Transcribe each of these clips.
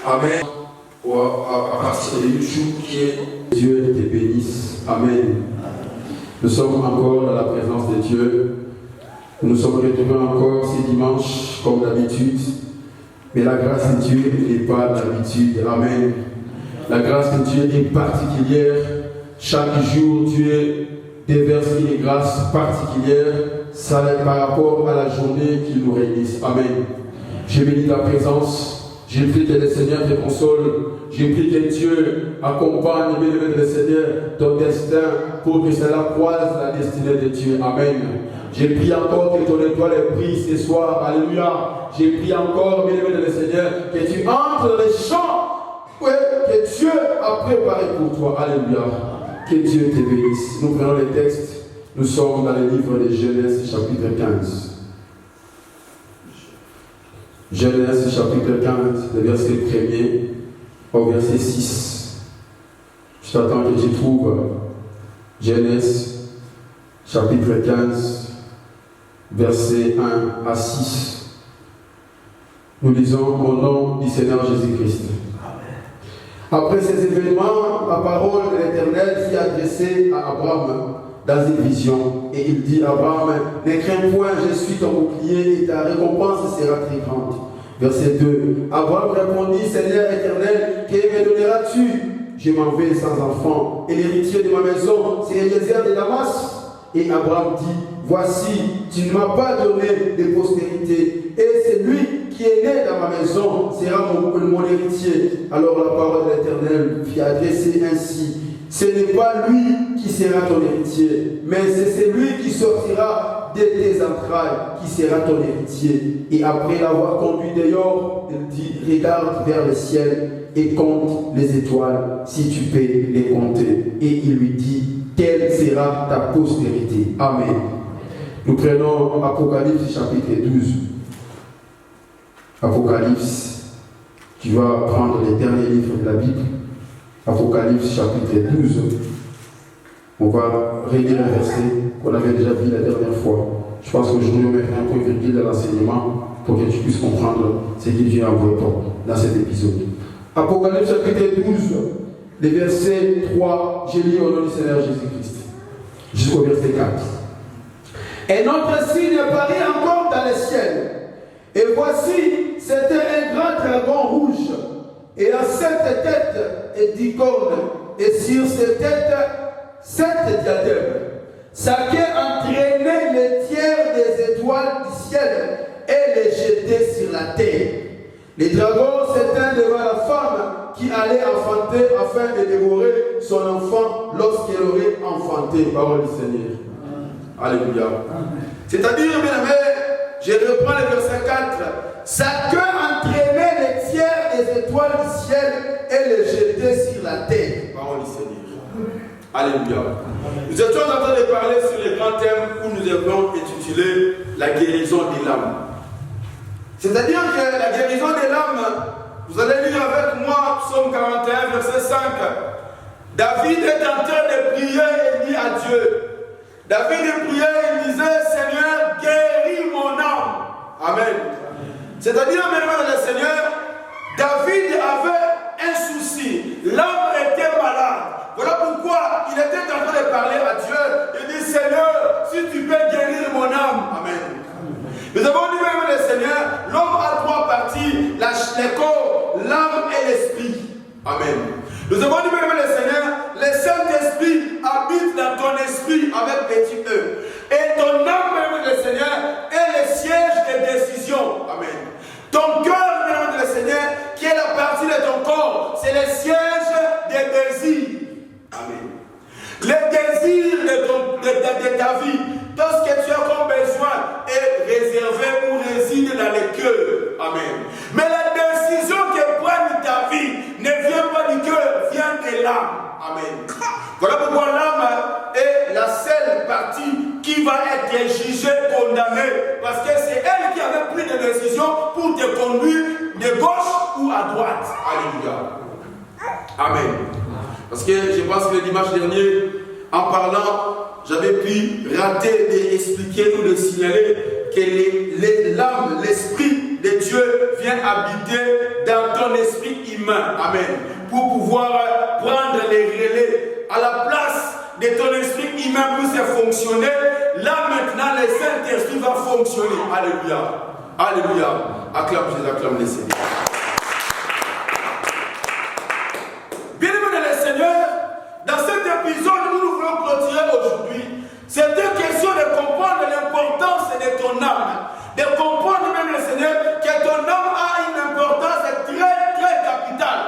Amen. Ou à partir de YouTube, qui est Dieu te bénisse. Amen. Nous sommes encore dans la présence de Dieu. Nous sommes retrouvés encore ce dimanche, comme d'habitude. Mais la grâce de Dieu n'est pas d'habitude. Amen. La grâce de Dieu est particulière. Chaque jour, Dieu déverse une grâce particulière. Ça est par rapport à la journée qu'il nous réunisse. Amen. Je bénis ta présence. Je prie que le Seigneur te console. Je prie que Dieu accompagne, bien-aimé le Seigneur, ton destin pour que cela croise la destinée de Dieu. Amen. Je prie encore que ton étoile brille ce soir. Alléluia. Je prie encore, bien-aimé le Seigneur, que tu entres dans les champs que Dieu a préparé pour toi. Alléluia. Que Dieu te bénisse. Nous prenons les textes. Nous sommes dans le livre de Genèse, chapitre 15. Genèse, chapitre 15, le verset 1er au verset 6. Je t'attends que tu trouves Genèse, chapitre 15, verset 1 à 6. Nous lisons au nom du Seigneur Jésus-Christ. Après ces événements, la parole de l'Éternel fut adressée à Abraham dans une vision. Et il dit à Abraham, ne crains point, je suis ton bouclier et ta récompense sera très grande. Verset 2. Abraham répondit, Seigneur éternel, que me donneras-tu? Je m'en vais sans enfant. Et l'héritier de ma maison, c'est Eliezer de Damas. Et Abraham dit, voici, tu ne m'as pas donné de postérité. Et c'est lui qui est né dans ma maison sera mon héritier. Alors la parole de l'Éternel fut adressée ainsi. Ce n'est pas lui qui sera ton héritier, mais c'est celui qui sortira de tes entrailles qui sera ton héritier. Et après l'avoir conduit dehors, il dit, regarde vers le ciel et compte les étoiles, si tu peux les compter. Et il lui dit, telle sera ta postérité. Amen. Nous prenons Apocalypse chapitre 12. Apocalypse, tu vas prendre les derniers livres de la Bible. Apocalypse chapitre 12. On va relire un verset qu'on avait déjà vu la dernière fois. Je pense qu'aujourd'hui on mettra un point virgule dans l'enseignement pour que tu puisses comprendre ce que Dieu a envoyé dans cet épisode. Apocalypse chapitre 12, les versets 3, j'ai lu au nom du Seigneur Jésus-Christ, jusqu'au verset 4. Et notre signe apparaît encore dans le ciel. Et voici, c'était un grand dragon rouge, et à 7 têtes et 10 cornes, et sur ces têtes, 7 diadèmes. Sa queue entraînait les tiers des étoiles du ciel et les jetait sur la terre. Les dragons s'éteignent devant la femme qui allait enfanter afin de dévorer son enfant lorsqu'elle aurait enfanté. Parole du Seigneur. Alléluia. C'est-à-dire, bien aimé, je reprends le verset 4. Sa queue entraînait les tiers des étoiles du ciel et les jetait sur la terre. Parole du Seigneur. Alléluia. Nous étions en train de parler sur le grand thème où nous avons intitulé la guérison des lames. C'est-à-dire que la guérison des lames, vous allez lire avec moi Psaume 41, verset 5. David est en train de prier et dit à Dieu. David priait et disait, Seigneur, guéris mon âme. Amen. C'est-à-dire, mesdames et Seigneur, David avait un souci. L'âme était malade. Voilà pourquoi il était en train de parler à Dieu. Il dit, Seigneur, si tu peux guérir mon âme. Amen. Nous avons dit, mesdames et Seigneur, l'homme a 3 parties, le corps, l'âme et l'esprit. Amen. Nous avons dit, mesdames et Seigneur, le Saint-Esprit habite dans ton esprit avec petit e. Et ton âme, mesdames et Seigneur, est le siège des décisions. Amen. Ton cœur, mesdames et Seigneur, qui est la partie de ton corps, c'est le siège des désirs. Amen. Les désirs de ta vie, tout ce que tu as comme besoin est réservé ou réside dans le cœur. Amen. Mais la décision que prend ta vie ne vient pas du cœur, vient de l'âme. Amen. Voilà pourquoi l'âme est la seule partie qui va être jugée, condamnée, parce que c'est elle qui avait pris des décisions pour te conduire de gauche ou à droite. Alléluia. Amen. Parce que je pense que le dimanche dernier, en parlant, j'avais pu rater d'expliquer ou de signaler que l'âme, l'esprit de Dieu Dieu vient habiter dans ton esprit humain. Amen. Pour pouvoir prendre les relais à la place de ton esprit humain pour se fonctionner. Là maintenant, le Saint-Esprit va fonctionner. Alléluia. Alléluia. Acclame Jésus, acclame le Seigneur. Bien-aimés dans le Seigneur, dans cet épisode, nous voulons clôturer aujourd'hui. C'est une question de comprendre l'importance de ton âme. De comprendre même le Seigneur que ton âme a une importance très très capitale.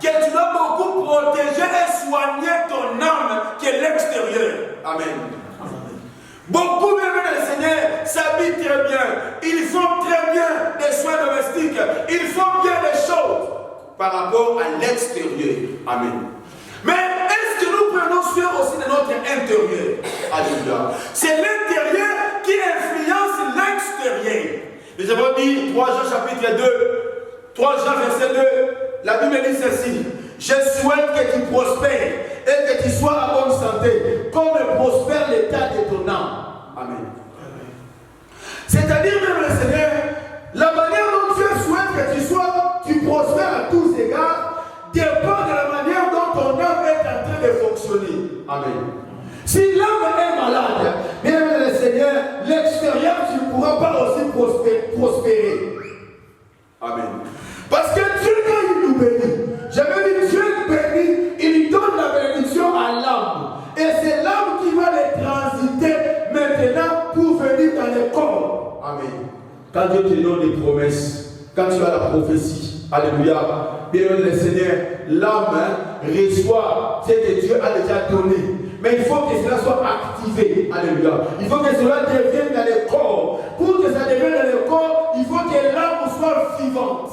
Que tu dois beaucoup protéger et soigner ton âme qui est l'extérieur. Amen. Beaucoup même le Seigneur s'habillent très bien. Ils font très bien des soins domestiques. Ils font bien des choses par rapport à l'extérieur. Amen. Mais est-ce que nous prenons soin aussi de notre intérieur? Alléluia. C'est l'intérieur qui influence l'extérieur. Nous avons dit 3 Jean chapitre 2, 3 Jean verset 2, la Bible dit ceci: je souhaite que tu prospères et que tu sois à bonne santé, comme prospère l'état de ton âme. Amen. C'est-à-dire, même le Seigneur, la manière dont Dieu souhaite que tu prospères à tous égards, dépend de la manière dont ton âme est en train de fonctionner. Amen. Si l'âme est malade, bien le Seigneur, l'extérieur, tu ne pourras pas aussi prospérer. Amen. Parce que Dieu, quand il nous bénit, j'avais dit, Dieu bénit, il donne la bénédiction à l'âme. Et c'est l'âme qui va les transiter maintenant pour venir dans le corps. Amen. Quand Dieu te donne des promesses, quand tu as la prophétie, alléluia, bien le Seigneur, l'âme reçoit ce que Dieu a déjà donné. Mais il faut que cela soit activé. Alléluia. Il faut que cela devienne dans le corps. Pour que ça devienne dans le corps, il faut que l'âme soit vivante.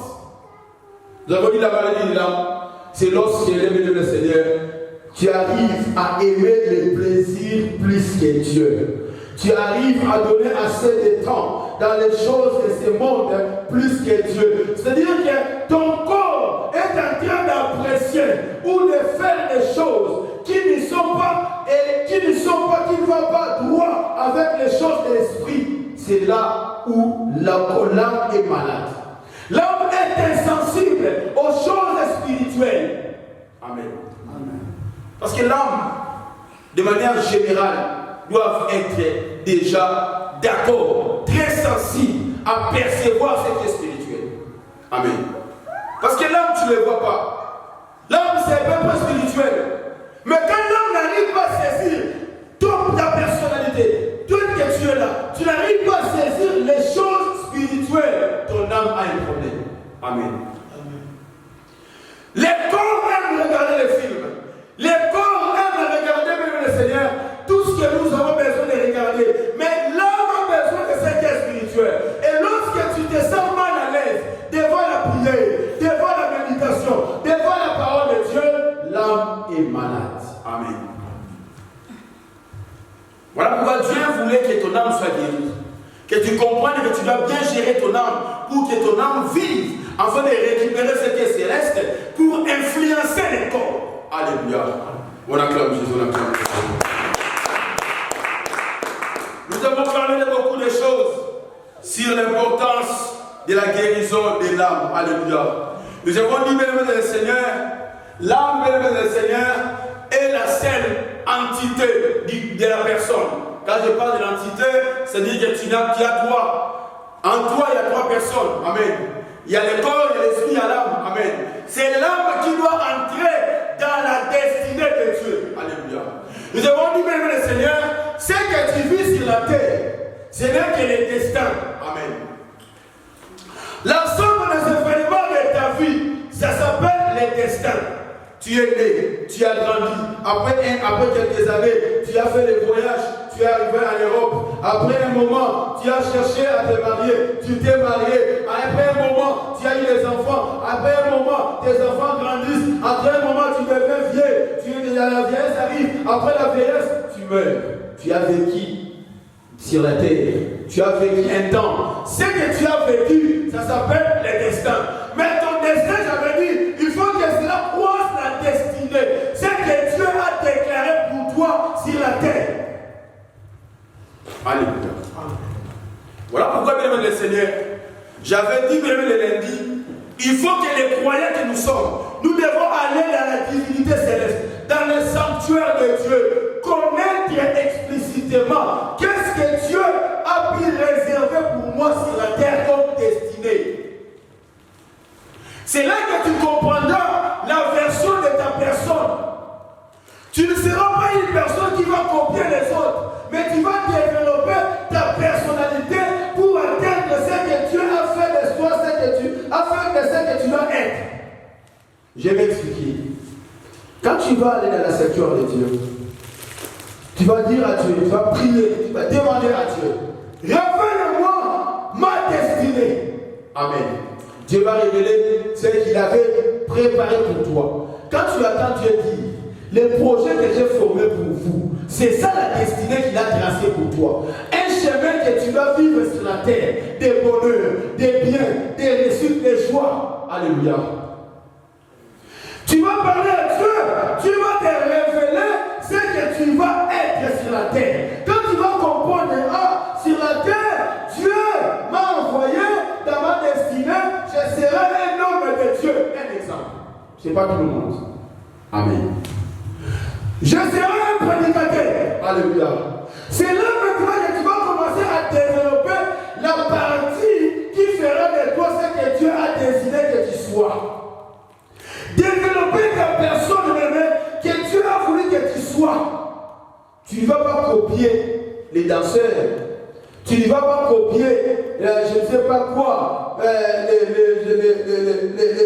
Nous avons dit la maladie de l'âme, c'est lorsque le Seigneur, tu arrives à aimer les plaisirs plus que Dieu. Tu arrives à donner assez de temps dans les choses de ce monde plus que Dieu. C'est-à-dire que ton corps est en train d'apprécier ou de faire des choses qui ne sont pas qui ne vont pas droit avec les choses de l'esprit. C'est là où l'âme est malade. L'âme est insensible aux choses spirituelles. Amen. Amen. Parce que l'âme, de manière générale, doit être déjà d'accord, très sensible à percevoir ce qui est spirituel. Amen. Parce que l'âme, tu ne le vois pas. L'âme, c'est un peu spirituel. Mais quand l'âme n'arrive pas à saisir ta personnalité, tout que tu es là, tu n'arrives pas à saisir les choses spirituelles, ton âme a un problème. Amen. Amen. Les corps aiment regarder les films. Les corps aiment regarder même le Seigneur. Tout ce que nous avons besoin de regarder. Mais l'âme a besoin de ce qui est spirituel. Et lorsque tu te sens mal à l'aise devant la prière, devant la méditation, devant la parole de Dieu, l'âme est malade. Amen. Voilà pourquoi Dieu voulait que ton âme soit guérie. Que tu comprennes que tu dois bien gérer ton âme pour que ton âme vive afin de récupérer ce qui est céleste pour influencer les corps. Alléluia. On acclame Jésus, on acclame Jésus. Nous avons parlé de beaucoup de choses sur l'importance de la guérison de l'âme. Alléluia. Nous avons dit, bien-aimés le Seigneur, l'âme, bien-aimés le Seigneur, est la seule entité de la personne. Quand je parle de l'entité, c'est-à-dire que tu as trois. En toi, il y a trois personnes. Amen. Il y a le corps, il y a l'esprit, il y a l'âme. Amen. C'est l'âme qui doit entrer dans la destinée de Dieu. Alléluia. Nous avons dit, bien le Seigneur, ce que tu vis sur la terre, ce n'est que le destin. Amen. L'ensemble des événements de ta vie, ça s'appelle le destin. Tu es né, tu as grandi. Après quelques années, tu as fait les voyages, tu es arrivé en Europe. Après un moment, tu as cherché à te marier, tu t'es marié. Après un moment, tu as eu des enfants. Après un moment, tes enfants grandissent. Après un moment, tu deviens vieux. La vieillesse arrive. Après la vieillesse, tu meurs. Tu as vécu sur la terre. Tu as vécu un temps. Ce que tu as vécu, ça s'appelle le destin. Mais ton destin, j'avais dit, il faut que cela croise la destinée. Ce que Dieu a déclaré pour toi sur la terre. Alléluia. Voilà pourquoi, bien aimé le Seigneur, j'avais dit, bien aimé Il faut que les croyants que nous sommes, nous devons aller dans la divinité céleste, dans le sanctuaire de Dieu, connaître explicitement qu'est-ce que Dieu a pu réserver pour moi sur la terre comme destinée. C'est là que tu comprendras la version de ta personne. Tu ne seras pas une personne qui va copier les autres, mais tu vas développer ta personnalité pour atteindre ce que Dieu a fait de toi, afin de ce que tu dois être. Je vais m'expliquer. Quand tu vas aller dans la sanctuaire de Dieu, tu vas dire à Dieu, tu vas prier, tu vas demander à Dieu, révèle-moi ma destinée. Amen. Dieu va révéler ce qu'il avait préparé pour toi. Quand tu attends Dieu dire, les projets que j'ai formés pour vous, c'est ça la destinée qu'il a tracée pour toi. Un chemin que tu vas vivre sur la terre, des bonheurs, des biens, des réussites, des joies. Alléluia. Tu vas parler à Dieu, tu vas te révéler ce que tu vas être sur la terre. Quand tu vas comprendre, sur la terre, Dieu m'a envoyé dans ma destinée, je serai un homme de Dieu. Un exemple. Ce n'est pas tout le monde. Amen. Je serai un prédicateur. Alléluia. C'est là maintenant que tu vas commencer à développer la partie qui fera de toi ce que Dieu a décidé que tu sois. Développer ta personne, que Dieu a voulu que tu sois. Tu ne vas pas copier les danseurs. Tu ne vas pas copier, je ne sais pas quoi,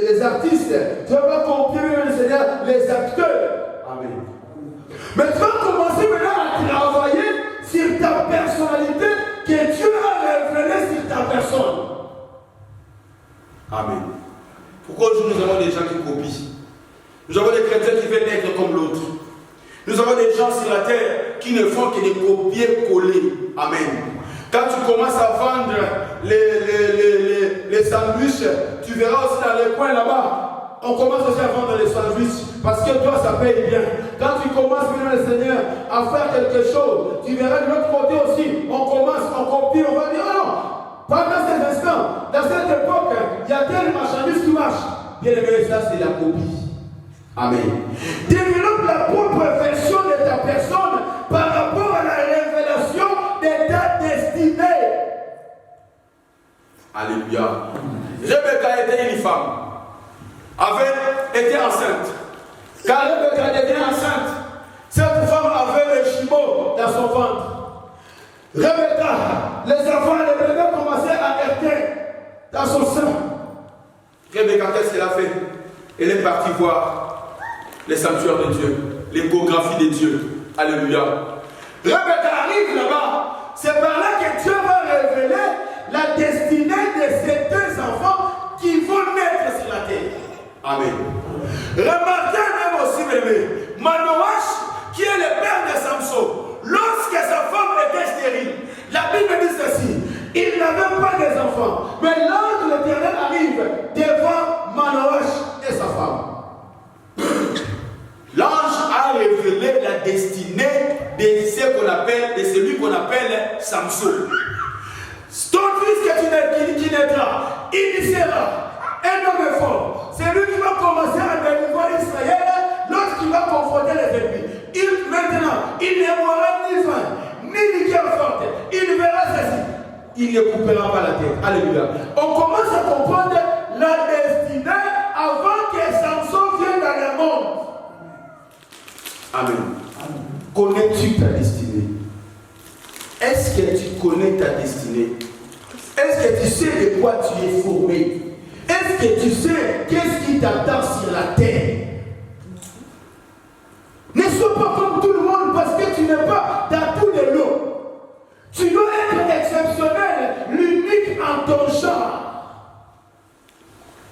les artistes. Tu ne vas pas copier, les acteurs. Amen. Mais tu vas commencer maintenant à travailler sur ta personnalité que Dieu a révélée sur ta personne. Amen. Pourquoi aujourd'hui nous avons des gens qui copient? Nous avons des chrétiens qui veulent être comme l'autre. Nous avons des gens sur la terre qui ne font que des copier-coller. Amen. Quand tu commences à vendre les sandwichs, tu verras aussi dans les coins là-bas, on commence aussi à vendre les sandwichs parce que toi ça paye bien. Quand tu commences, bien le Seigneur, à faire quelque chose, tu verras de l'autre côté aussi, on commence, on copie, on va dire non. Pendant cet instant, dans cette époque, il y a telle marchandise qui marche. Bien aimé, ça c'est la copie. Amen. Développe la propre version de ta personne par rapport à la révélation de ta destinée. Alléluia. Rebecca était une femme. Était enceinte. Quand Rebecca devient enceinte, cette femme avait le jumeau dans son ventre. Rebecca, les enfants de Rebecca commençaient à herter dans son sein. Rebecca, qu'est-ce qu'elle a fait? Elle est partie voir les sanctuaires de Dieu, l'échographie de Dieu. Alléluia. Rebecca arrive là-bas. C'est par là que Dieu va révéler la destinée de ces deux enfants qui vont naître sur la terre. Amen. Remarquez même aussi, bébé, Manoach, qui est le père de Samson, lorsque sa femme était stérile, la Bible dit ceci, il n'avait pas des enfants, mais l'ange de l'Éternel arrive devant Manoach et sa femme. L'ange a révélé la destinée de celui qu'on appelle Samson. Ton fils qui naîtra, il sera un homme fort. C'est lui qui va commencer à délivrer Israël lorsqu'il va confronter les ennemis. Maintenant, il ne boira ni vin, ni liqueur forte. Il verra ceci. Il ne coupera pas la tête. Alléluia. On commence à comprendre la destinée avant que Samson vienne dans le monde. Amen. Connais-tu ta destinée? Est-ce que tu connais ta destinée? Est-ce que tu sais de quoi tu es formé? Est-ce que tu sais qu'est-ce qui t'attend sur la terre? Ne sois pas comme tout le monde parce que tu n'es pas dans tous les lots. Tu dois être exceptionnel, l'unique en ton genre.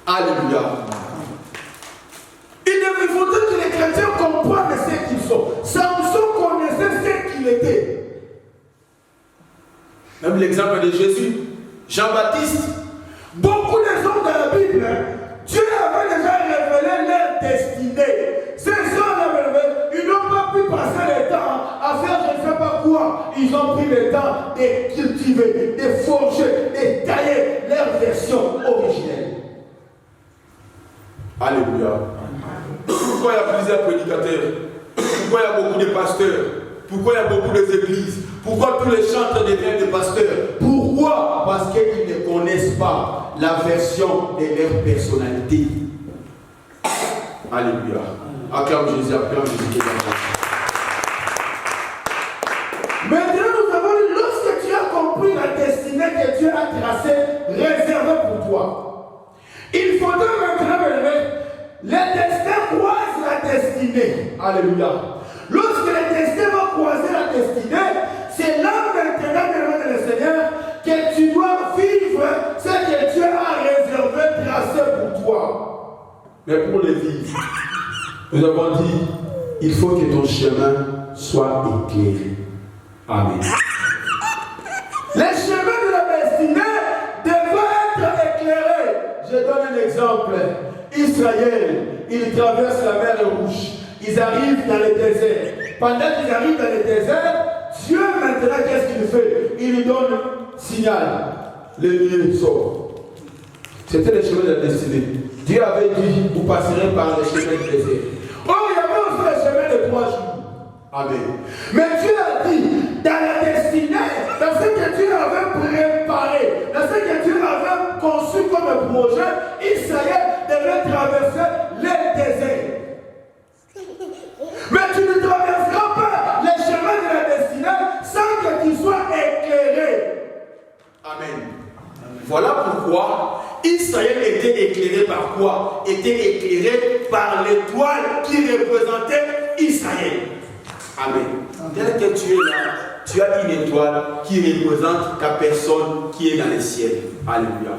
Alléluia. Il faudrait que les chrétiens comprennent ce qu'ils sont. Samson connaissait ce qu'il était. Même l'exemple de Jésus, Jean-Baptiste, beaucoup des hommes dans la Bible, Dieu avait déjà révélé leur destinée. Ces hommes, ils n'ont pas pu passer le temps à faire je ne sais pas quoi. Ils ont pris le temps de cultiver, de forger, de tailler leur version originelle. Alléluia. Pourquoi il y a plusieurs prédicateurs? Pourquoi il y a beaucoup de pasteurs? Pourquoi il y a beaucoup d'églises? Pourquoi tous les chantres deviennent des pasteurs? Pourquoi? Parce qu'ils ne connaissent pas la version de leur personnalité. Alléluia. Acclame Jésus, acclame Jésus. Maintenant, nous avons dit, lorsque tu as compris la destinée que Dieu a tracée, réservée pour toi, il faudra maintenant, les destins croisent la destinée. Alléluia. Lorsque les destins vont croiser la destinée, c'est là maintenant, le Seigneur, que tu dois vivre ce que Dieu a réservé, tracé pour toi. Mais pour le vivre, nous avons dit, il faut que ton chemin soit éclairé. Amen. Les chemins de la destinée doivent être éclairés. Je donne un exemple. Israël, ils traversent la mer Rouge. Ils arrivent dans le désert. Pendant qu'ils arrivent dans le désert, Dieu maintenant, qu'est-ce qu'il fait? Il lui donne signal. Le lieu sort. C'était le chemin de la destinée. Dieu avait dit, vous passerez par le chemin du désert. Oh, il y avait aussi le chemin de 3 jours. Amen. Mais Dieu a dit, dans la destinée, dans ce que Dieu avait préparé, dans ce que Dieu avait conçu comme projet, Israël devait traverser le désert. Mais tu ne traverseras pas les chemins de la destinée sans que tu sois éclairé. Amen. Voilà pourquoi Israël était éclairé par quoi? Était éclairé par l'étoile qui représentait Israël. Amen. Dès que tu es là, tu as une étoile qui représente ta personne qui est dans les ciels. Alléluia.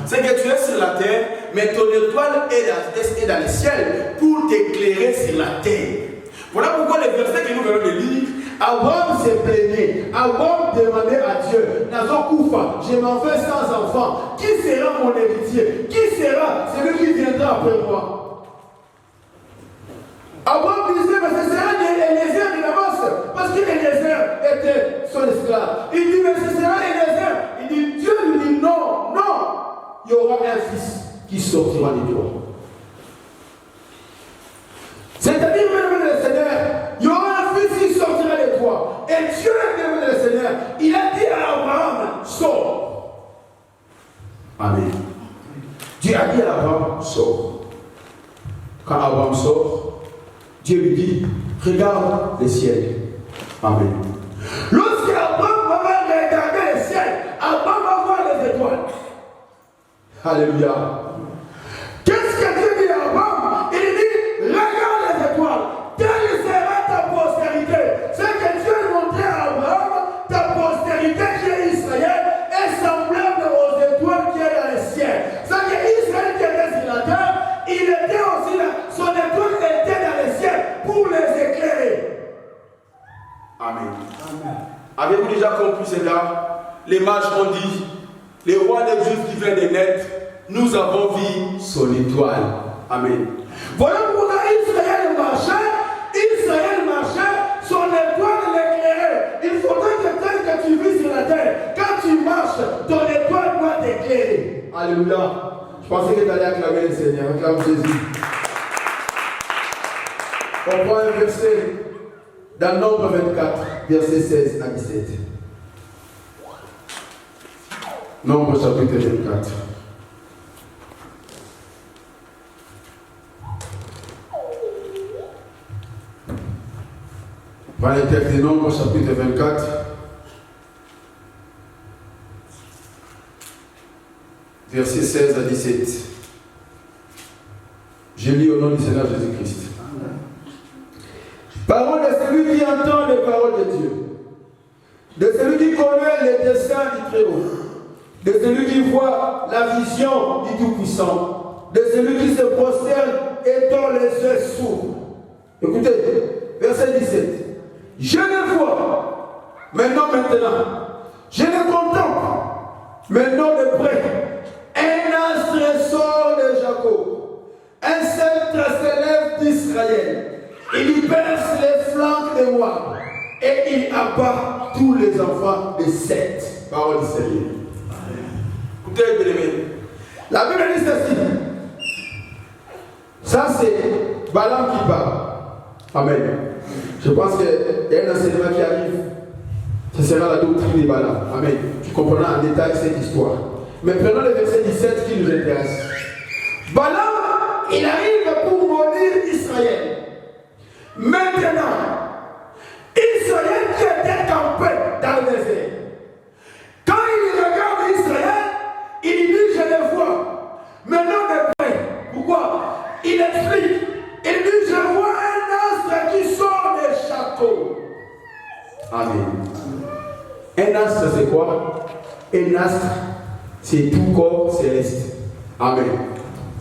C'est que tu es sur la terre, mais ton étoile est dans les ciels pour t'éclairer sur la terre. Voilà pourquoi le verset que nous venons de lire, Abraham s'est plaigné, Abraham demandait à Dieu, Nazokoufa, je m'en vais sans enfant, qui sera mon héritier? Qui sera celui qui viendra après moi? Abraham disait, mais ce sera Eliezer de Damas, parce qu'Eliezer était son esclave. Il dit, mais ce sera Eliezer. Il dit, Dieu lui dit, non, non, il y aura un fils qui sortira de toi. C'est-à-dire, même le Seigneur, il y aura un fils qui sortira de toi. Et Dieu, même le Seigneur, il a dit à Abraham, sors. Amen. Dieu a dit à Abraham, sors. Quand Abraham sort, Dieu lui dit, regarde le ciel. Amen. Lorsque Abraham va regarder le ciel, Abraham va voir les étoiles. Alléluia. Qu'est-ce que Dieu dit à Abraham? Il dit, regarde les étoiles. Telle sera ta postérité. Ce que Dieu montrait à Abraham, ta postérité qui est Israël, est semblable aux étoiles qui est dans le ciel. C'est que Israël qui était sur la terre, il était aussi là. Son étoile était dans le ciel pour les éclairer. Amen. Amen. Avez-vous déjà compris cela? Les mages ont dit, le roi des Juifs qui vient de naître, nous avons vu son étoile. Amen. Voilà pourquoi Israël marchait, son étoile l'éclairait. Il faudrait que tel que tu vis sur la terre, quand tu marches, ton étoile doit t'éclairer. Alléluia. Je pensais que tu allais acclamer le Seigneur. Acclame Jésus. On prend un verset dans Nombre 24, versets 16 à 17. Nombre chapitre 24. Voilà le texte de Nombre chapitre 24. Versets 16 à 17. Je lis au nom du Seigneur Jésus-Christ. Parole de celui qui entend les paroles de Dieu, de celui qui connaît les desseins du Très-Haut, de celui qui voit la vision du Tout-Puissant, de celui qui se prosterne et dont les yeux s'ouvrent. Écoutez, verset 17. Je ne vois, mais non maintenant. Je ne contemple, mais non de près. Un astre sort de Jacob, un sceptre s'élève d'Israël. Il y perce les flancs de Moab et il abat tous les enfants de Seth. Parole du Seigneur. Écoutez, bien-aimés. La Bible dit ceci. Ça, c'est Balaam qui parle. Amen. Je pense qu'il y a un enseignement qui arrive. Ce sera la doctrine de Balaam. Amen. Tu comprendras en détail cette histoire. Mais prenons le verset 17 qui nous intéresse. Balaam, il arrive pour maudire Israël. Maintenant, Israël qui était campé dans le désert. Quand il regarde Israël, il dit je le vois. Maintenant de près. Pourquoi? Il explique. Il dit je vois un astre qui sort des châteaux. Amen. Un astre c'est quoi? Un astre c'est tout corps céleste. Amen.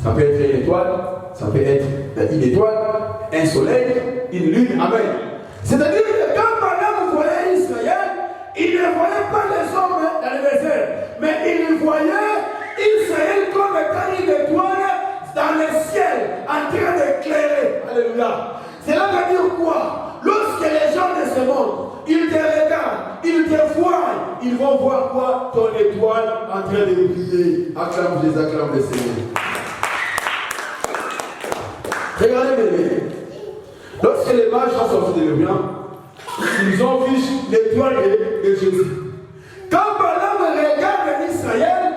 Ça peut être une étoile, ça peut être une étoile, un soleil, une lune. Amen. C'est-à-dire que quand Balaam voyait Israël, il ne voyait pas les hommes dans le désert, mais il voyait Israël comme étant une étoile dans le ciel, en train d'éclairer. Alléluia. Cela veut dire quoi? Lorsque les gens de ce monde, ils te regardent, ils te voient, ils vont voir quoi? Ton étoile en train de briller. Acclame Jésus, acclame le Seigneur. Regardez mes. Lorsque les mages sont sortis de l'Orient, ils ont vu l'étoile de Jésus. Quand Balaam regarde Israël,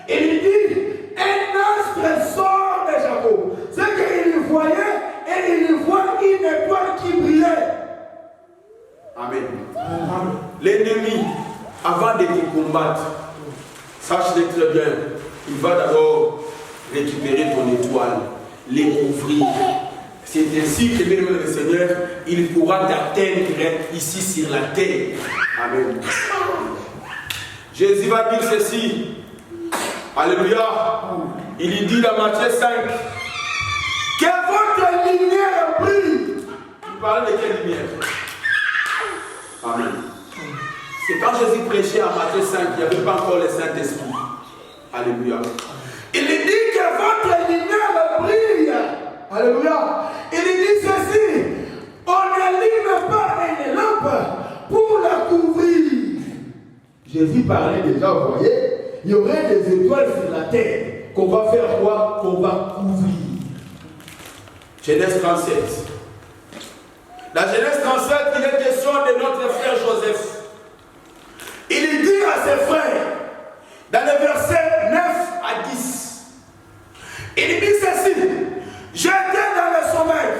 il dit un astre sort de Jacob. C'est qu'il voyait et il voit une étoile qui brillait. Amen. L'ennemi, avant de te combattre, sache-le très bien, il va d'abord récupérer ton étoile, l'ouvrir. C'est ainsi que le Seigneur, il pourra t'atteindre ici sur la terre. Amen. Jésus va dire ceci. Alléluia. Il dit dans Matthieu 5 que votre lumière brille. Il parle de quelle lumière? Amen. C'est quand Jésus prêchait à Matthieu 5, il n'y avait pas encore le Saint-Esprit. Alléluia. Il dit que votre lumière brille. Alléluia. Il dit ceci. On n'allume pas une lampe pour la couvrir. Jésus parlait déjà, vous voyez, il y aurait des étoiles sur la terre. Qu'on va faire quoi? Qu'on va couvrir. Genèse 37. La Genèse 37, il est question de notre frère Joseph. Il dit à ses frères, dans les versets 9 à 10, il dit ceci. J'étais dans le sommeil,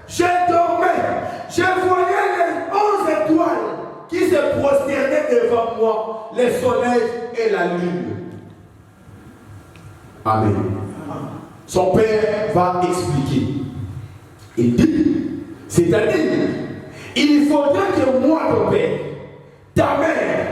je dormais, je voyais les 11 étoiles qui se prosternaient devant moi, le soleil et la lune. Amen. Son père va expliquer. Il dit, c'est-à-dire, il faudrait que moi, ton père, ta mère,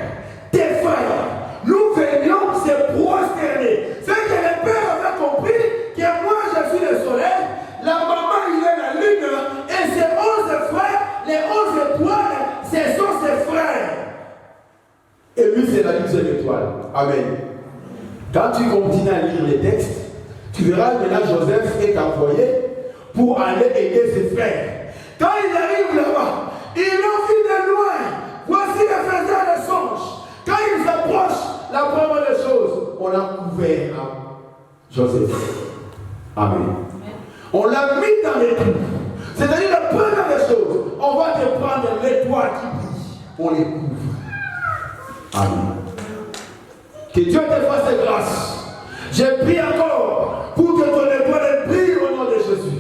tes frères, nous venions se prosterner. C'est que le père avait compris que moi je suis le soleil, la maman il est la lune, et ses 11 frères, les 11 étoiles, ce sont ses frères. Et lui c'est la lune, c'est l'étoile. Amen. Quand tu continues à lire les textes, tu verras que là Joseph est envoyé pour aller aider ses frères. Quand il arrive là-bas, ils l'ont vu de loin. Voici le faiseur de songes. Quand ils s'approchent, la première des choses, on a couvert Joseph. Amen. On l'a mis dans les trous. C'est-à-dire la première des choses, on va te prendre l'étoile qui brille. On les couvre. Amen. Que Dieu te fasse grâce. J'ai pris encore pour que ton étoile brille au nom de Jésus.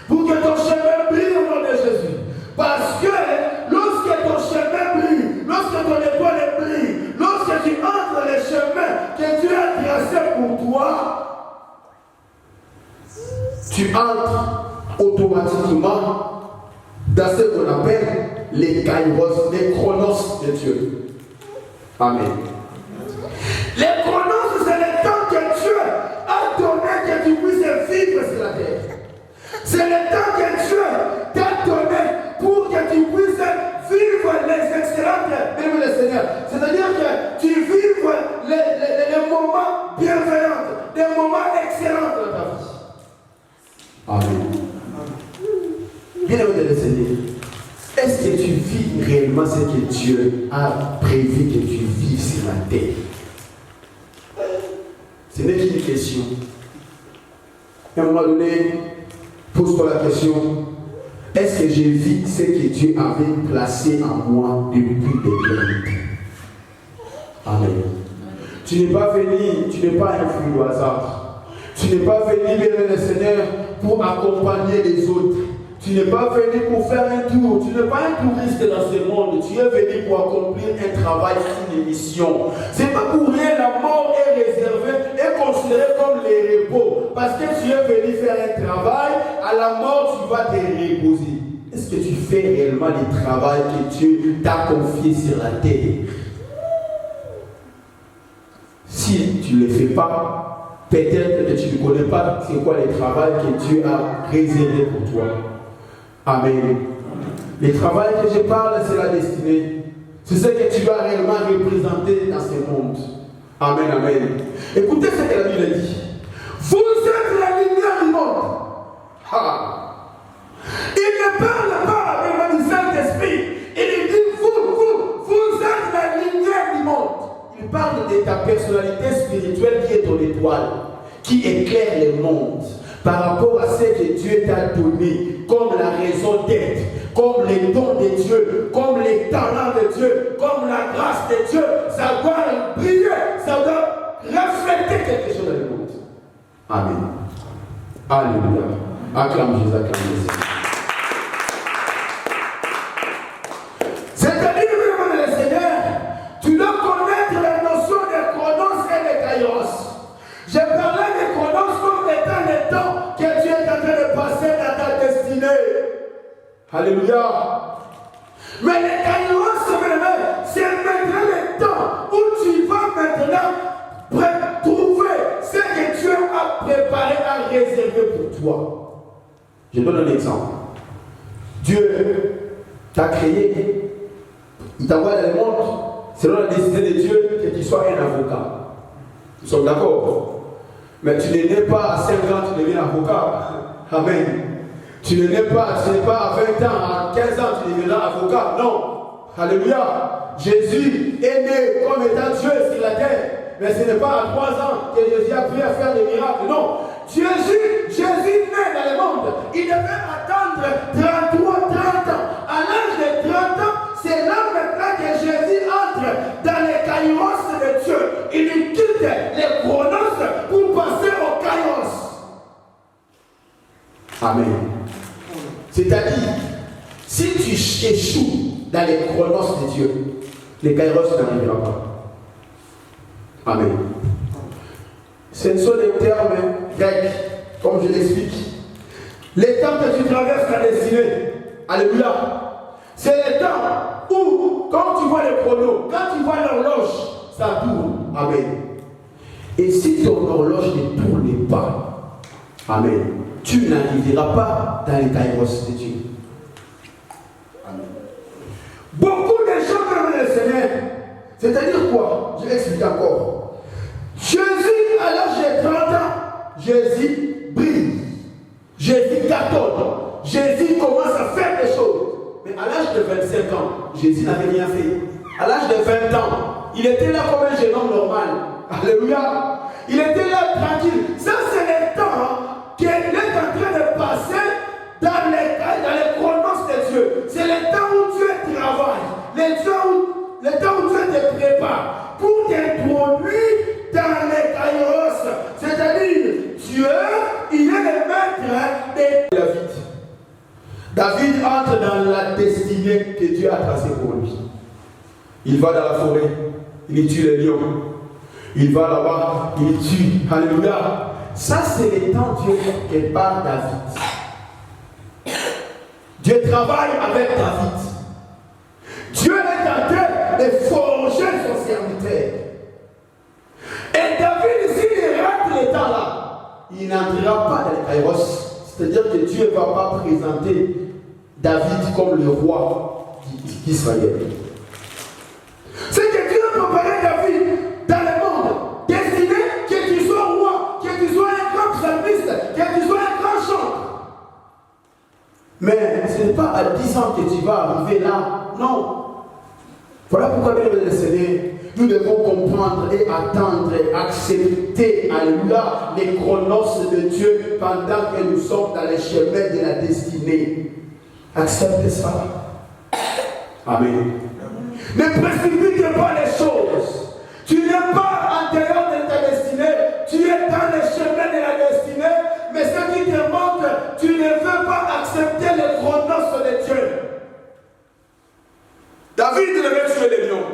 Pour que ton chemin brille au nom de Jésus. Parce que lorsque ton chemin brille, lorsque ton étoile brille, lorsque tu entres les chemins que Dieu a tracés pour toi, tu entres automatiquement dans ce qu'on appelle les kairos, les chronos de Dieu. Amen. Les chronos, c'est le temps que Dieu a donné que tu puisses vivre sur la terre. C'est le temps que Dieu t'a donné pour que tu puisses vivre les excellentes, même le Seigneur. C'est-à-dire que tu vives les moments bienveillants, des moments excellents dans ta vie. Amen. Bien-aimé de le Seigneur, est-ce que tu vis réellement ce que Dieu a prévu que tu vives sur la terre? Ce n'est qu'une question. À un moment donné, Pose-toi la question, est-ce que j'évite ce que Dieu avait placé en moi depuis l'éternité? Amen. Tu n'es pas venu, tu n'es pas un fruit au hasard. Tu n'es pas venu, bien le Seigneur, pour accompagner les autres. Tu n'es pas venu pour faire un tour. Tu n'es pas un touriste dans ce monde. Tu es venu pour accomplir un travail, une mission. Ce n'est pas pour rien la mort est réservée et considérée comme les repos. Parce que tu es venu faire un travail, à la mort tu vas te reposer. Est-ce que tu fais réellement le travail que Dieu t'a confié sur la terre? Si tu ne le fais pas, peut-être que tu ne connais pas c'est quoi le travail que Dieu a réservé pour toi. Amen. Le travail que je parle, c'est la destinée. C'est ce que tu vas réellement représenter dans ce monde. Amen, amen. Écoutez ce que la Bible dit. Vous êtes la lumière du monde. Il ne parle pas avec le Saint-Esprit. Il dit vous êtes la lumière du monde. Il parle de ta personnalité spirituelle qui est ton étoile, qui éclaire le monde par rapport à ce que Dieu t'a donné, comme la raison d'être, comme les dons de Dieu, comme les talents de Dieu, comme la grâce de Dieu. Ça doit briller, ça doit refléter quelque chose dans le monde. Amen. Alléluia. Acclame Jésus, acclame Jésus. C'est-à-dire, le Seigneur, tu dois connaître la notion de chronos et de kairos. Je parlais de chronos comme étant le temps que Dieu est en train de passer dans ta destinée. Alléluia. Mais le kairos, c'est maintenant le temps où tu vas maintenant trouver ce que Dieu a préparé, a réservé pour toi. Je donne un exemple. Dieu t'a créé, il t'envoie dans le monde selon la destinée de Dieu que tu sois un avocat. Nous sommes d'accord? Mais tu n'es né pas à 5 ans, tu deviens avocat. Amen. Tu n'es né pas, à 20 ans, à 15 ans, tu deviendras avocat. Non. Alléluia. Jésus est né comme étant Dieu sur la terre. Mais ce n'est pas à 3 ans que Jésus a appris à faire des miracles. Non. Jésus naît dans le monde. Il devait attendre 33, 30 ans. À l'âge de 30 ans, c'est là maintenant que Jésus entre dans les kairos de Dieu. Il quitte les chronos pour passer au kairos. Amen. C'est-à-dire, si tu échoues dans les chronos de Dieu, les kairos n'arriveront pas. Amen. Ce sont des termes grecs, comme je l'explique. Les temps que tu traverses la destinée, alléluia, c'est le temps où, quand tu vois les chronos, quand tu vois l'horloge, ça tourne. Amen. Et si ton horloge ne tourne pas, amen, tu n'arriveras pas dans les kairos de Dieu. Amen. Beaucoup de gens comme le Seigneur, c'est-à-dire quoi? Je vais expliquer encore. Jésus, à l'âge de 30 ans, Jésus brille. Jésus cartonne. Jésus commence à faire des choses. Mais à l'âge de 25 ans, Jésus n'avait rien fait. À l'âge de 20 ans, il était là comme un jeune homme normal. Alléluia. Il était là tranquille. Ça, c'est le temps qu'il est en train de passer dans les chronos de Dieu. C'est le temps où Dieu travaille. Le temps où Dieu te prépare pour t'introduire dans les kairos. C'est-à-dire, Dieu, il est le maître de David. David entre dans la destinée que Dieu a tracée pour lui. Il va dans la forêt, il tue les lions. Il va là-bas, il tue. Alléluia. Ça, c'est le temps Dieu prépare David. Dieu travaille avec David. Dieu est en train de forger son serviteur. Et David, s'il rate le temps là, il n'entrera pas dans les kairos. C'est-à-dire que Dieu ne va pas présenter David comme le roi d'Israël. C'est que Dieu a préparé David dans le monde, destiné que tu sois roi, que tu sois un grand psalmiste, que tu sois un grand chanteur. Mais ce n'est pas à 10 ans que tu vas arriver là. Non. Voilà pourquoi, bien le Seigneur, Nous devons comprendre et attendre et accepter, alléluia, les chronos de Dieu pendant que nous sommes dans les chemins de la destinée. Acceptez ça. Amen. Ne précipite pas les choses. Tu n'es pas en dehors de ta destinée, tu es dans les chemins de la destinée, mais ce qui te montre, tu ne veux pas accepter les chronos de Dieu. David devait tuer les lions.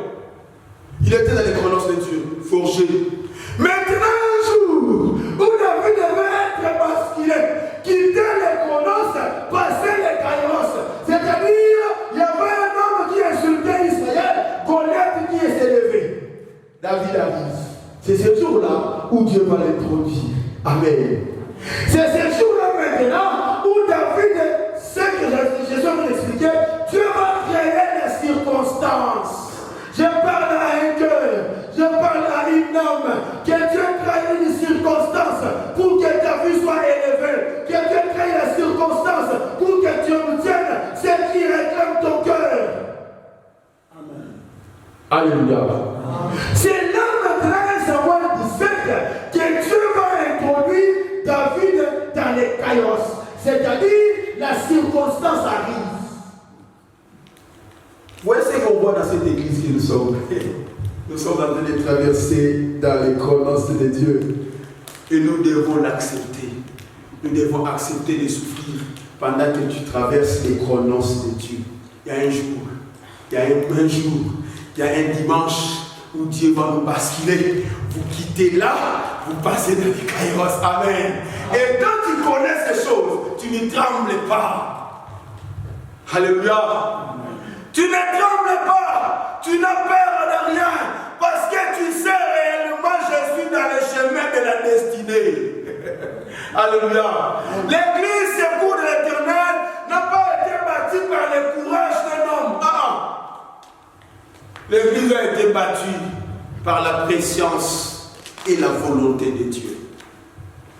Il était dans les chronos de Dieu, forgé. Maintenant, un jour où David devait être basculé, quitter les chronos, passer les kairos. C'est-à-dire, il y avait un homme qui insultait Israël, Goliath qui s'est levé. David arrive. C'est ce jour-là où Dieu va l'introduire. Amen. C'est ce jour-là maintenant où David, ce que Jésus m'a expliqué, Dieu va créer les circonstances. Je parle à un cœur, je parle à un homme, que Dieu crée une circonstance pour que ta vie soit élevée, que Dieu crée la circonstance pour que tu obtiennes ce qui réclame ton cœur. Amen. Alléluia. C'est là maintenant un savoir du fait que Dieu va introduire David dans les kairos, c'est-à-dire la circonstance arrive. Vous voyez ce qu'on voit dans cette église que nous sommes. Nous sommes en train de traverser dans les chronos de Dieu. Et nous devons l'accepter. Nous devons accepter de souffrir pendant que tu traverses les chronos de Dieu. Il y a un jour, il y a un jour, il y a un dimanche où Dieu va nous basculer. Vous quittez là, vous passez dans les kairos. Amen. Et quand tu connais ces choses, tu ne trembles pas. Alléluia. Tu ne trembles pas, tu n'as peur de rien, parce que tu sais réellement je suis dans le chemin de la destinée. Alléluia. L'église, secours de l'Éternel, n'a pas été bâtie par le courage d'un homme. L'église a été bâtie par la préscience et la volonté de Dieu.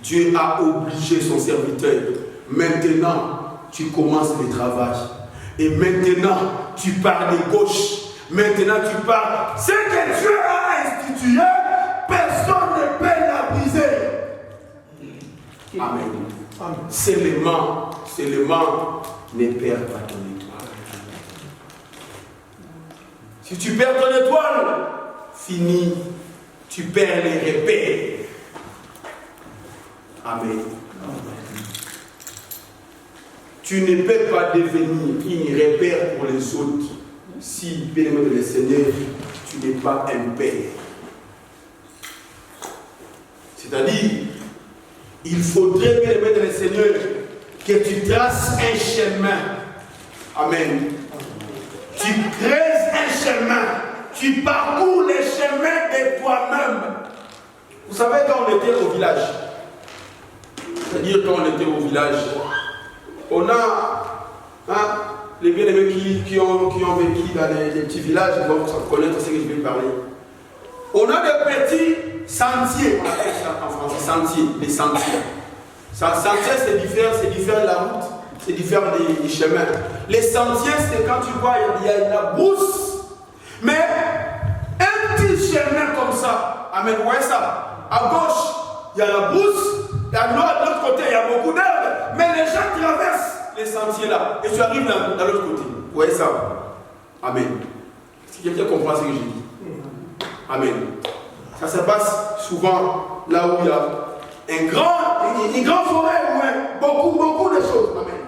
Dieu a obligé son serviteur. Maintenant, tu commences le travail. Et maintenant, tu pars de gauche. Maintenant, tu pars. Ce que Dieu a institué, personne ne peut la briser. Amen. Seulement ne perds pas ton étoile. Si tu perds ton étoile, fini. Tu perds les repères. Amen. Tu ne peux pas devenir un repère pour les autres si, bien aimé de le Seigneur, tu n'es pas un père. C'est-à-dire, il faudrait, bien aimé de le Seigneur, que tu traces un chemin. Amen. Tu creuses un chemin. Tu parcours les chemins de toi-même. Vous savez, quand on était au village, c'est-à-dire quand on était au village, on a les bien-aimés qui ont vécu dans les petits villages, ils vont connaître ce que je vais parler. On a des petits sentiers, on appelle ça en français, sentiers, les sentiers. Sentier, c'est différent de la route, c'est différent des chemins. Les sentiers, c'est quand tu vois, il y a la brousse, mais un petit chemin comme ça, amen, vous voyez ça, à gauche, il y a la brousse, et à l'autre côté, il y a beaucoup d'herbes, mais les gens traversent les sentiers là, et tu arrives dans l'autre côté. Vous voyez ça? Amen. Est-ce que quelqu'un comprend ce que j'ai dit? Amen. Ça se passe souvent là où il y a une grande forêt, où beaucoup de choses. Amen.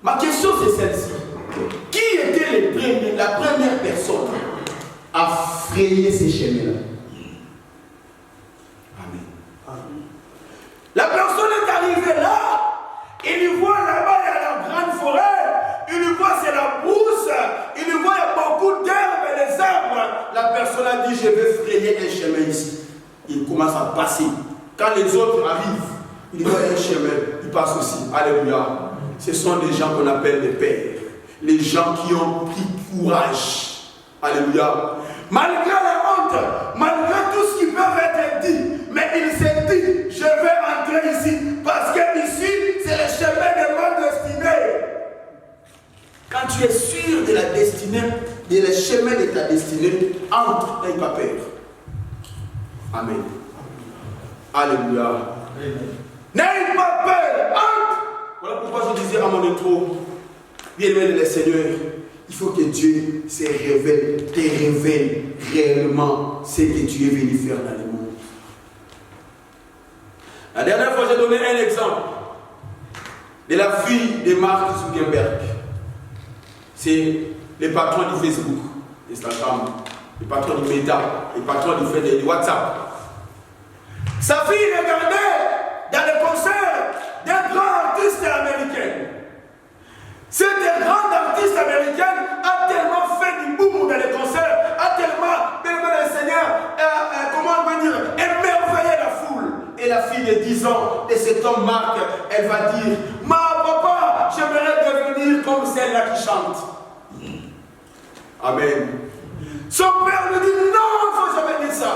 Ma question c'est celle-ci. Qui était la première personne à frayer ces chemins-là? La personne est arrivée là, il voit là-bas, il y a la grande forêt, il voit c'est la brousse, il voit il y a beaucoup d'herbes et des arbres. La personne a dit, je vais frayer un chemin ici. Il commence à passer. Quand les autres arrivent, il voit un chemin, il passe aussi. Alléluia. Ce sont des gens qu'on appelle les pères. Les gens qui ont pris courage. Alléluia. Malgré la honte, malgré tout ce qui peut être dit, mais il s'est dit, je vais entrer ici, parce que ici, c'est le chemin de ma destinée. Quand tu es sûr de la destinée et les chemins de ta destinée, entre et pas peur. Amen. Alléluia. N'aie pas peur, entre. Voilà pourquoi je disais à mon intro, bien-aimé le Seigneur, il faut que Dieu te révèle réellement ce que tu es venu faire dans le monde. La dernière fois, j'ai donné un exemple de la fille de Mark Zuckerberg. C'est le patron du Facebook, Instagram, le patron du Meta, le patron du WhatsApp. Sa fille regardait dans le concert d'un grand artiste américain. Cette grande artiste américaine a tellement fait du boom dans les concerts, a tellement, bien le Seigneur, comment on va dire, émerveillé la foule. Et la fille de 10 ans de cet homme Marc, elle va dire, papa, j'aimerais devenir comme celle-là qui chante. Amen. Son père lui dit, non, il ne faut jamais dire ça.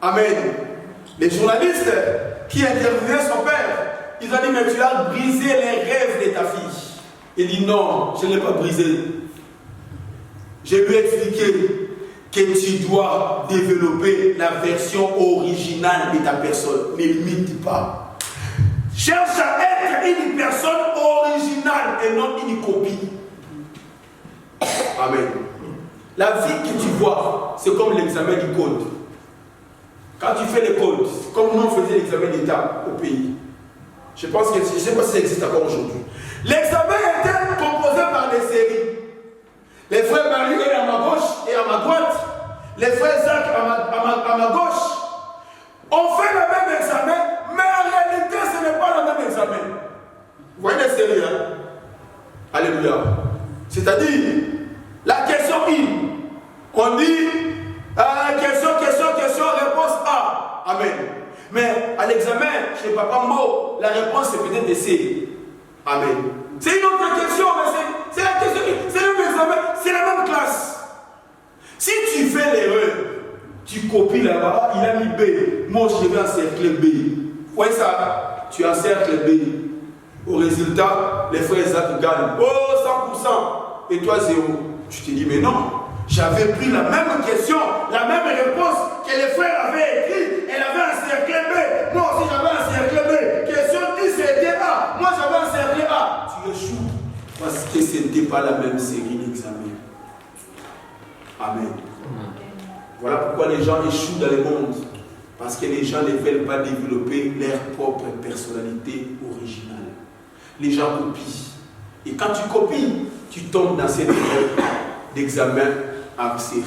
Amen. Les journalistes qui interviewaient son père, ils ont dit, mais tu as brisé les rêves de ta fille. Il dit, non, je ne l'ai pas brisé. Je lui ai expliqué que tu dois développer la version originale de ta personne. Ne l'imite pas. Cherche à être une personne originale et non une copie. Amen. La vie que tu vois, c'est comme l'examen du code. Quand tu fais le code, comme nous on faisait l'examen d'État au pays, je pense que, je ne sais pas si ça existe encore aujourd'hui. L'examen était composé par des séries. Les frères Marie est à ma gauche et à ma droite. Les frères Zach à ma gauche. On fait le même examen, mais en réalité, ce n'est pas le même examen. Vous voyez les séries, hein? Alléluia. C'est-à-dire, la question 1, on dit question, réponse A. Amen. Mais à l'examen, chez Papa Mo, la réponse c'est peut-être C. Amen. C'est une autre question, mais c'est la question, c'est le même examen, c'est la même classe. Si tu fais l'erreur, tu copies là-bas, il a mis B, moi je vais encercler B. Vous voyez ça? Tu encercles B. Au résultat, les frères Isaac gagnent. Oh, 100%. Et toi, 0. Tu te dis, mais non, j'avais pris la même question, la même réponse que les frères avaient écrit. Elle avait encerclé B. Moi aussi, j'avais encerclé B. Question 10, c'était A. Moi, j'avais encerclé A. Tu échoues parce que ce n'était pas la même série d'examen. Amen. Voilà pourquoi les gens échouent dans le monde. Parce que les gens ne veulent pas développer leur propre personnalité originale. Les gens copient. Et quand tu copies, tu tombes dans cette erreur d'examen en série.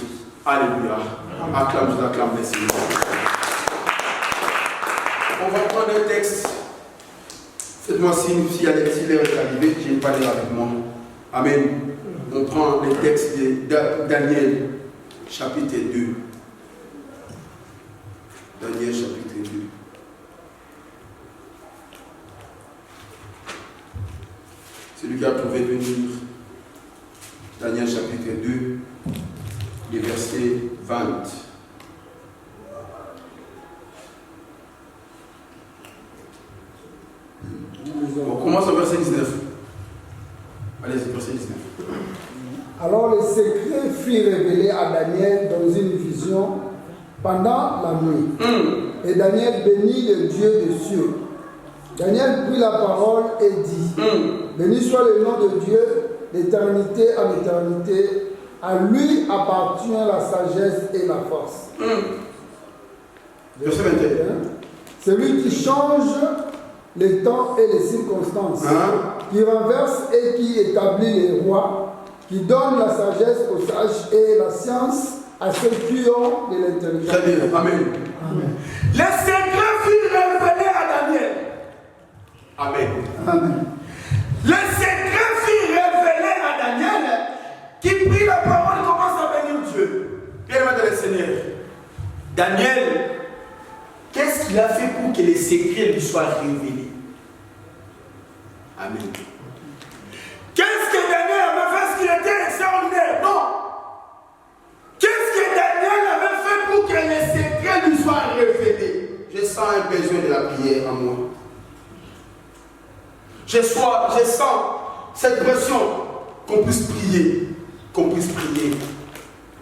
Alléluia. Acclame, je l'acclame, les Seigneurs. On va prendre un texte. Faites-moi signe si l'heure est arrivée, je n'ai pas l'air avec moi. Amen. On prend le texte de Daniel, chapitre 2. Daniel, chapitre 2. Celui qui a trouvé venir. Daniel, chapitre 2, les versets 20. On commence au verset 19. Allez-y, verset 19. Alors le secret fut révélé à Daniel dans une vision pendant la nuit. Et Daniel bénit le Dieu des cieux. Daniel prit la parole et dit, béni soit le nom de Dieu d'éternité en éternité. À lui appartient la sagesse et la force. Verset 21. Celui qui change les temps et les circonstances, qui renverse et qui établit les rois, qui donne la sagesse aux sages et la science à ceux qui ont de l'intelligence. Très bien. Amen. Amen. Les secrets furent révélés à Daniel. Amen. Amen. Les secrets furent révélés à Daniel qui prit la parole et commence à bénir Dieu. Bien-aimé dans le Seigneur. Daniel, qu'est-ce qu'il a fait pour que les secrets lui soient révélés? Amen. Qu'est-ce que Daniel avait fait? Est-ce qu'il était extraordinaire? Non. Qu'est-ce que Daniel avait fait pour que les secrets lui soient révélés? Je sens un besoin de la prière en moi. Je sens cette pression qu'on puisse prier. Qu'on puisse prier.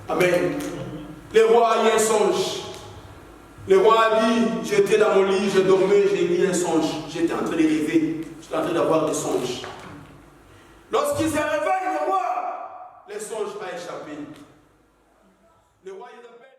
Amen. Le roi a eu un songe. Le roi a dit, j'étais dans mon lit, je dormais, j'ai eu un songe. J'étais en train de rêver. J'étais en train d'avoir des songes. Lorsqu'il se réveille, le roi, le songe a échappé. Le roi, il appelle.